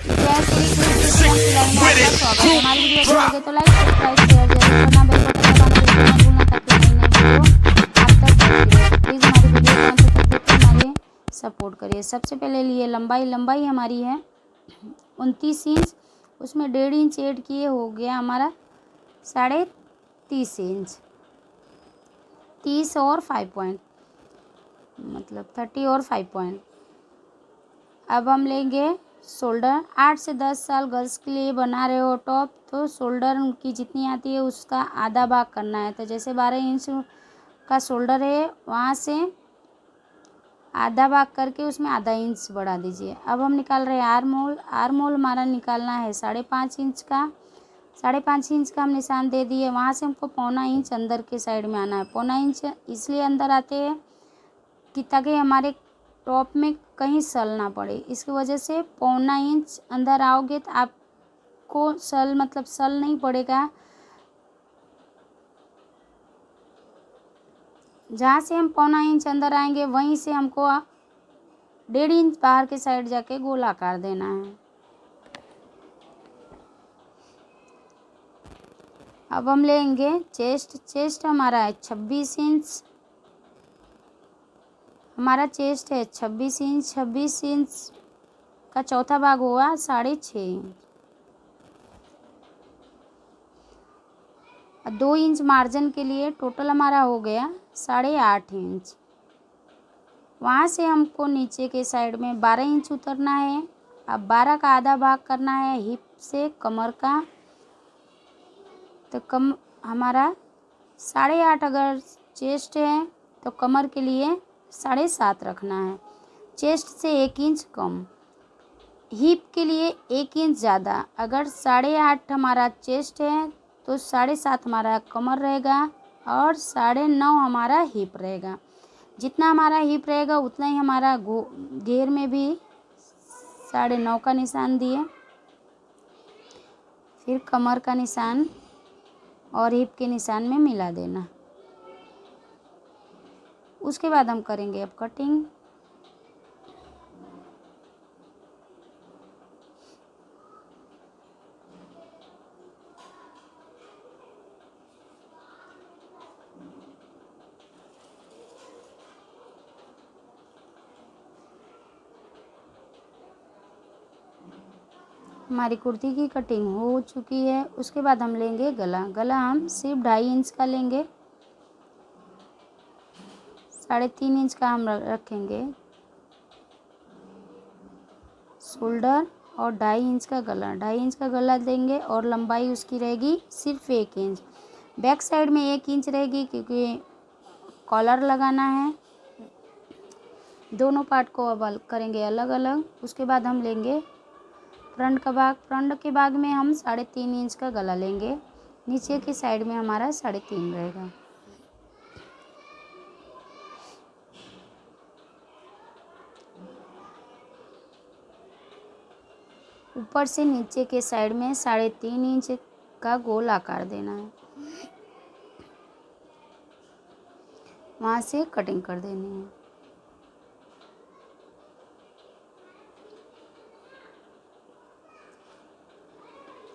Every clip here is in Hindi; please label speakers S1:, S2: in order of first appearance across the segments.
S1: जय श्री कृष्ण सिलाई में आपका स्वागत है। हमारी वीडियो अच्छी लगे तो लाइक सब्सक्राइब शेयर जरूर करना, बेल बटन दबाना बिल्कुल मत भूलना ताकि नई नई वीडियो आप तक पहुंचती रहे। तो प्लीज़ हमारी वीडियो को अंत तक देखकर हमारे सपोर्ट करिए। सबसे पहले लिए लंबाई हमारी है 29 इंच, उसमें 1.5 इंच ऐड किए हो गया हमारा 30.5 इंच। 30 और 5 पॉइंट मतलब 30 और 5 पॉइंट। अब हम लेंगे शोल्डर। 8 से 10 साल गर्ल्स के लिए बना रहे हो टॉप, तो शोल्डर उनकी जितनी आती है उसका आधा भाग करना है। तो जैसे 12 इंच का शोल्डर है, वहाँ से आधा भाग करके उसमें आधा इंच बढ़ा दीजिए। अब हम निकाल रहे हैं आर्म होल। आर्म होल हमारा निकालना है 5.5 इंच का। 5.5 इंच का हम निशान दे दिए। वहाँ से हमको 1.25 इंच अंदर के साइड में आना है। 1.25 इंच इसलिए अंदर आते हैं कि ताकि हमारे टॉप में कहीं सल ना पड़े। इसकी वजह से 1.25 इंच अंदर आओगे तो आपको सल नहीं पड़ेगा। जहाँ से हम 1.25 इंच अंदर आएंगे वहीं से हमको 1.5 इंच बाहर के साइड जाके गोलाकार देना है। अब हम लेंगे चेस्ट हमारा है 26 इंच। हमारा चेस्ट है 26 इंच। 26 इंच का चौथा भाग हुआ 6.5 इंच। 2 इंच मार्जिन के लिए टोटल हमारा हो गया 8.5 इंच। वहाँ से हमको नीचे के साइड में 12 इंच उतरना है। अब 12 का आधा भाग करना है हिप से कमर का। तो हमारा 8.5 अगर चेस्ट है तो कमर के लिए 7.5 रखना है। चेस्ट से 1 इंच कम, हिप के लिए 1 इंच ज़्यादा। अगर 8.5 हमारा चेस्ट है तो 7.5 हमारा कमर रहेगा और 9.5 हमारा हिप रहेगा। जितना हमारा हिप रहेगा उतना ही हमारा घेर में भी 9.5 का निशान दिए, फिर कमर का निशान और हिप के निशान में मिला देना। उसके बाद हम करेंगे अब कटिंग। हमारी कुर्ती की कटिंग हो चुकी है। उसके बाद हम लेंगे गला हम सिर्फ 2.5 इंच का लेंगे। 3.5 इंच का हम रखेंगे शोल्डर और 2.5 इंच का गला। 2.5 इंच का गला देंगे और लंबाई उसकी रहेगी सिर्फ 1 इंच। बैक साइड में 1 इंच रहेगी क्योंकि कॉलर लगाना है। दोनों पार्ट को अब करेंगे अलग अलग। उसके बाद हम लेंगे फ्रंट का भाग। फ्रंट के भाग में हम 3.5 इंच का गला लेंगे। नीचे की साइड में हमारा 3.5 रहेगा। ऊपर से नीचे के साइड में 3.5 इंच का गोल आकार देना है, वहाँ से कटिंग कर देनी है।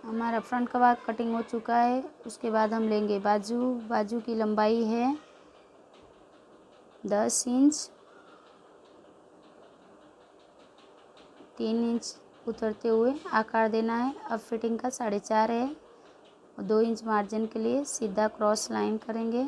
S1: हमारा फ्रंट का भाग कटिंग हो चुका है। उसके बाद हम लेंगे बाजू की लंबाई है 10 इंच। 3 इंच उतरते हुए आकार देना है। अब फिटिंग का 4.5 है और 2 इंच मार्जिन के लिए सीधा क्रॉस लाइन करेंगे।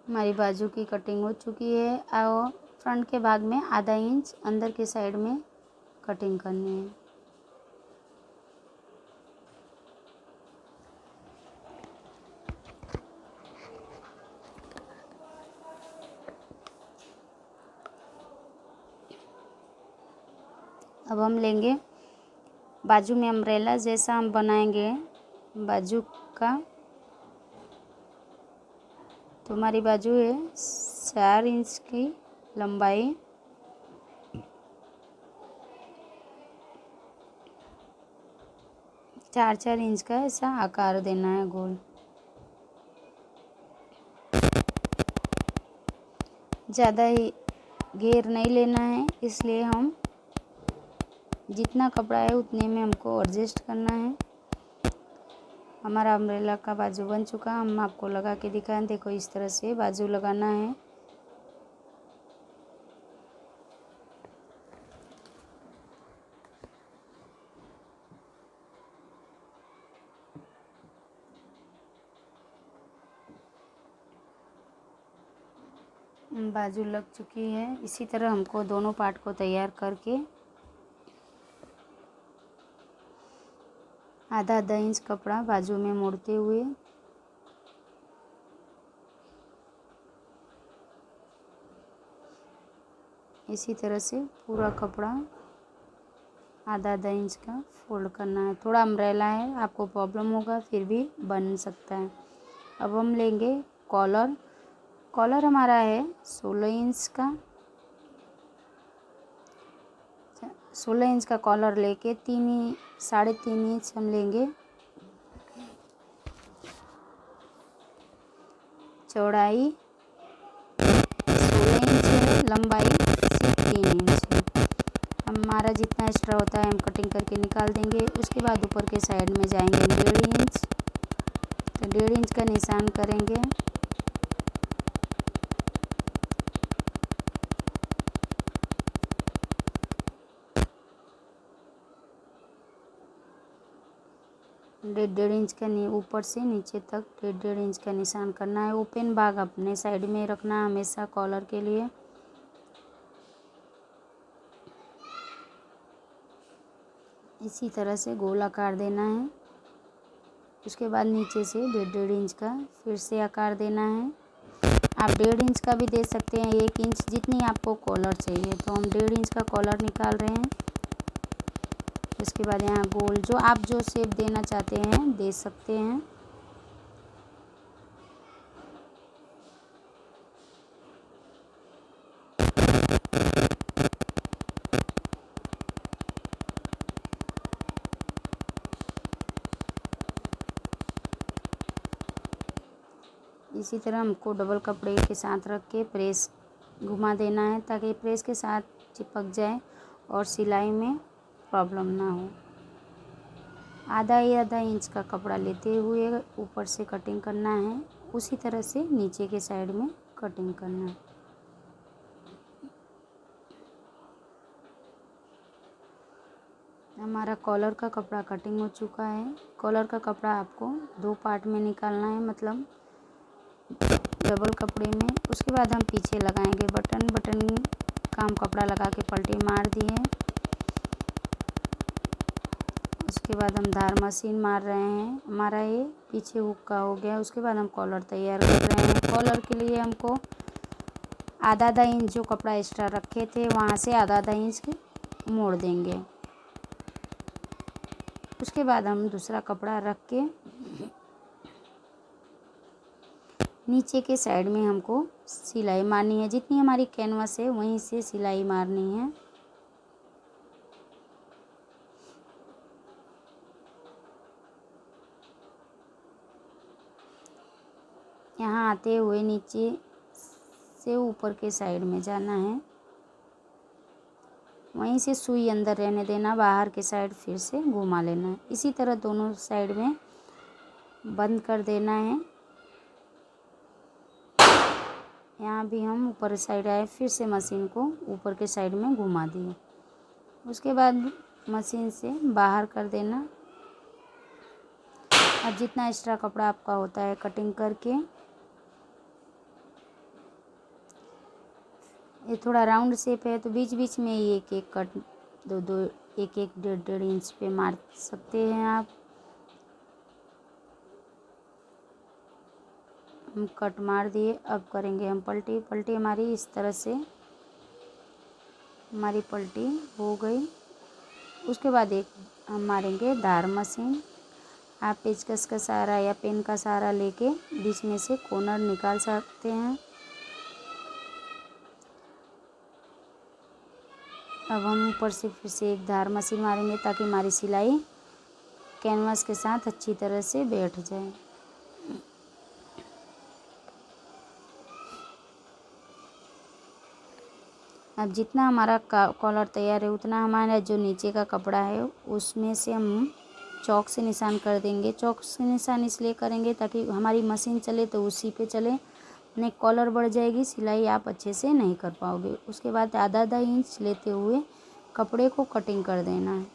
S1: हमारी बाजू की कटिंग हो चुकी है और फ्रंट के भाग में आधा इंच अंदर के साइड में कटिंग करनी है। अब हम लेंगे बाजू में अम्ब्रेला जैसा हम बनाएंगे बाजू का। तो हमारी बाजू है 4 इंच की लंबाई, चार 4 इंच का ऐसा आकार देना है गोल। ज़्यादा ही घेर नहीं लेना है, इसलिए हम जितना कपड़ा है उतने में हमको एडजस्ट करना है। हमारा अम्ब्रेला का बाजू बन चुका, हम आपको लगा के दिखाएं। देखो इस तरह से बाजू लगाना है। बाजू लग चुकी है। इसी तरह हमको दोनों पार्ट को तैयार करके आधा आधा इंच कपड़ा बाजू में मोड़ते हुए इसी तरह से पूरा कपड़ा आधा आधा इंच का फोल्ड करना है। थोड़ा अम्ब्रेला है, आपको प्रॉब्लम होगा, फिर भी बन सकता है। अब हम लेंगे कॉलर। कॉलर हमारा है 16 इंच का। 16 इंच का कॉलर लेके 3.5 इंच हम लेंगे चौड़ाई, 16 इंच है, लंबाई सिर्फ 3 इंच है। हमारा जितना एक्स्ट्रा होता है हम कटिंग करके निकाल देंगे। उसके बाद ऊपर के साइड में जाएंगे 1.5 इंच, तो 1.5 इंच का निशान करेंगे। डेढ़ इंच का ऊपर से नीचे तक 1.5 इंच का निशान करना है। ओपन भाग अपने साइड में रखना हमेशा कॉलर के लिए। इसी तरह से गोल आकार देना है। उसके बाद नीचे से 1.5 इंच का फिर से आकार देना है। आप 1.5 इंच का भी दे सकते हैं, 1 इंच, जितनी आपको कॉलर चाहिए। तो हम 1.5 इंच का कॉलर निकाल रहे हैं। उसके बाद यहाँ गोल जो आप जो शेप देना चाहते हैं दे सकते हैं। इसी तरह हमको डबल कपड़े के साथ रख के प्रेस घुमा देना है, ताकि प्रेस के साथ चिपक जाए और सिलाई में प्रॉब्लम ना हो। आधा इंच का कपड़ा लेते हुए ऊपर से कटिंग करना है। उसी तरह से नीचे के साइड में कटिंग करना है। हमारा कॉलर का कपड़ा कटिंग हो चुका है। कॉलर का कपड़ा आपको 2 पार्ट में निकालना है, मतलब डबल कपड़े में। उसके बाद हम पीछे लगाएंगे बटन का हम कपड़ा लगा के पलटी मार दिए। उसके बाद हम धार मशीन मार रहे हैं। हमारा ये पीछे हुक का हो गया। उसके बाद हम कॉलर तैयार कर रहे हैं। कॉलर के लिए हमको आधा इंच जो कपड़ा एक्स्ट्रा रखे थे वहाँ से आधा इंच मोड़ देंगे। उसके बाद हम दूसरा कपड़ा रख के नीचे के साइड में हमको सिलाई मारनी है। जितनी हमारी कैनवास है वहीं से सिलाई मारनी है। यहाँ आते हुए नीचे से ऊपर के साइड में जाना है, वहीं से सुई अंदर रहने देना, बाहर के साइड फिर से घुमा लेना है। इसी तरह दोनों साइड में बंद कर देना है। यहाँ भी हम ऊपर साइड आए, फिर से मशीन को ऊपर के साइड में घुमा दिए। उसके बाद मशीन से बाहर कर देना। अब जितना एक्स्ट्रा कपड़ा आपका होता है कटिंग करके, ये थोड़ा राउंड शेप है तो बीच बीच में ही एक एक कट, दो एक 1.5 इंच पे मार सकते हैं आप। हम कट मार दिए। अब करेंगे हम पलटी हमारी इस तरह से हमारी पलटी हो गई। उसके बाद एक हम मारेंगे धार मशीन। आप पेचकस का सहारा या पेन का सहारा लेके बीच में से कॉर्नर निकाल सकते हैं। अब हम ऊपर से फिर से एक धार मशीन मारेंगे ताकि हमारी सिलाई कैनवास के साथ अच्छी तरह से बैठ जाए। अब जितना हमारा कॉलर तैयार है उतना हमारा जो नीचे का कपड़ा है उसमें से हम चौक से निशान कर देंगे। चौक से निशान इसलिए करेंगे ताकि हमारी मशीन चले तो उसी पे चले, नहीं कॉलर बढ़ जाएगी, सिलाई आप अच्छे से नहीं कर पाओगे। उसके बाद आधा आधा इंच लेते हुए कपड़े को कटिंग कर देना है।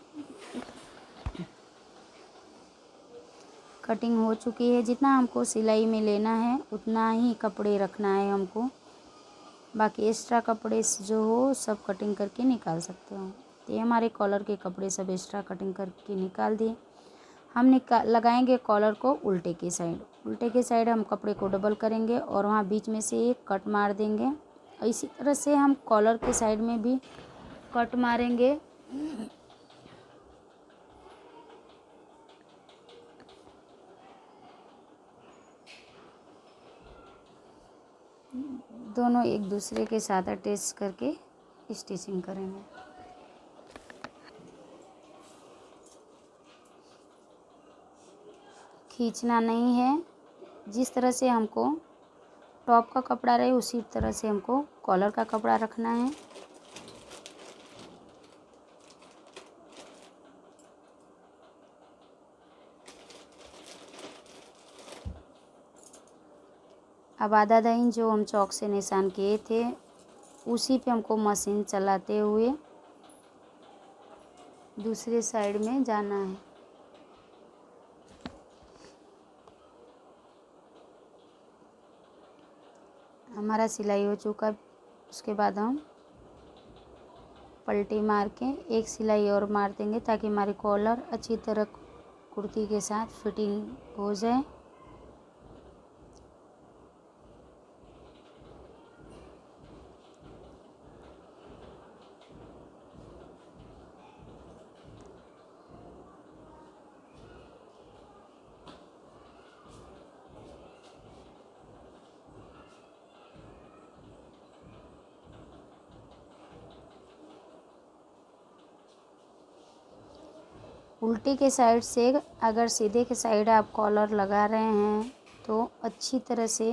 S1: कटिंग हो चुकी है, जितना हमको सिलाई में लेना है उतना ही कपड़े रखना है हमको, बाकी एक्स्ट्रा कपड़े जो हो सब कटिंग करके निकाल सकते हो। तो ये हमारे कॉलर के कपड़े सब एक्स्ट्रा कटिंग करके निकाल दिए। हम लगाएंगे कॉलर को उल्टे की साइड। उल्टे की साइड हम कपड़े को डबल करेंगे और वहाँ बीच में से एक कट मार देंगे। और इसी तरह से हम कॉलर के साइड में भी कट मारेंगे। दोनों एक दूसरे के साथ अटैच करके स्टिचिंग करेंगे। खींचना नहीं है, जिस तरह से हमको टॉप का कपड़ा रहे उसी तरह से हमको कॉलर का कपड़ा रखना है। अब आधा आधा इंच जो हम चौक से निशान किए थे उसी पे हमको मशीन चलाते हुए दूसरे साइड में जाना है। हमारा सिलाई हो चुका, उसके बाद हम पलटी मार के एक सिलाई और मार देंगे ताकि हमारी कॉलर अच्छी तरह कुर्ती के साथ फिटिंग हो जाए। उल्टी के साइड से अगर सीधे के साइड आप कॉलर लगा रहे हैं तो अच्छी तरह से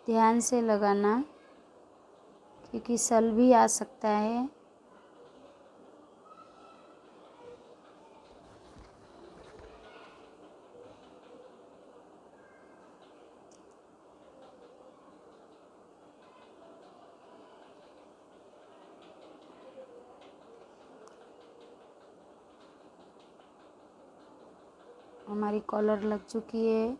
S1: ध्यान से लगाना, क्योंकि सल भी आ सकता है। हमारी कॉलर लग चुकी है।